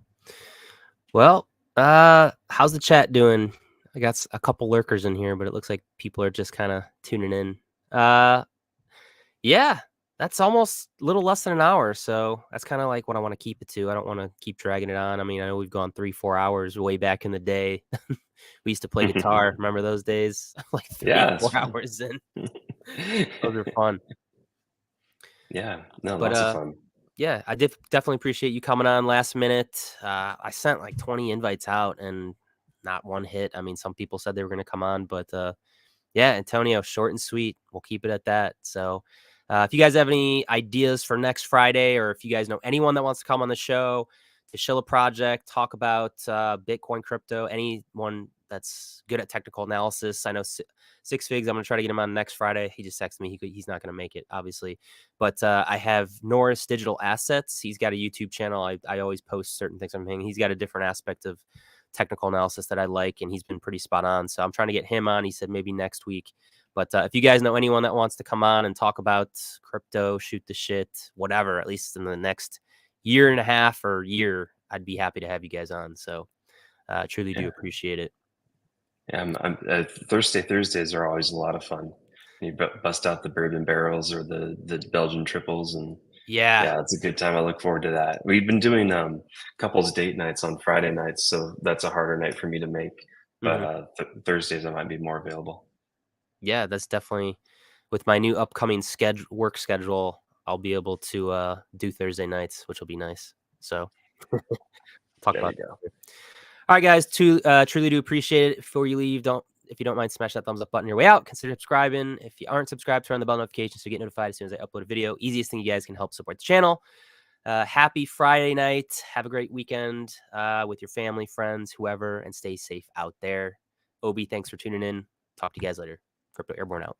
Well, how's the chat doing? I got a couple lurkers in here, but it looks like people are just kind of tuning in. Yeah, that's almost a little less than an hour. So that's kind of like what I want to keep it to. I don't want to keep dragging it on. I mean, I know we've gone 3-4 hours way back in the day. We used to play guitar. Remember those days? Like 3-4 hours in. Those are fun. Yeah, no, lots of fun. Yeah, I definitely appreciate you coming on last minute. I sent like 20 invites out and not one hit. I mean, some people said they were going to come on, but Yeah, Antonio, short and sweet. We'll keep it at that. So if you guys have any ideas for next Friday, or if you guys know anyone that wants to come on the show to shill a project, talk about Bitcoin, crypto, anyone that's good at technical analysis. I know Six Figs, I'm going to try to get him on next Friday. He just texted me. He's not going to make it, obviously. But I have Norris Digital Assets. He's got a YouTube channel. I always post certain things on him. He's got a different aspect of technical analysis that I like, and he's been pretty spot on. So I'm trying to get him on. He said maybe next week. But if you guys know anyone that wants to come on and talk about crypto, shoot the shit, whatever, at least in the next year and a half or year, I'd be happy to have you guys on. So truly do appreciate it. Yeah, Thursdays are always a lot of fun. You bust out the bourbon barrels or the Belgian triples, and Yeah. it's a good time. I look forward to that. We've been doing couples date nights on Friday nights, so that's a harder night for me to make. But Thursdays I might be more available. Yeah, that's definitely, with my new upcoming work schedule, I'll be able to do Thursday nights, which will be nice. So talk about that. All right, guys, truly do appreciate it. Before you leave, if you don't mind, smash that thumbs up button on your way out. Consider subscribing. If you aren't subscribed, turn on the bell notifications so you get notified as soon as I upload a video. Easiest thing you guys can help support the channel. Happy Friday night. Have a great weekend with your family, friends, whoever, and stay safe out there. Obi, thanks for tuning in. Talk to you guys later. Crypto Airborne out.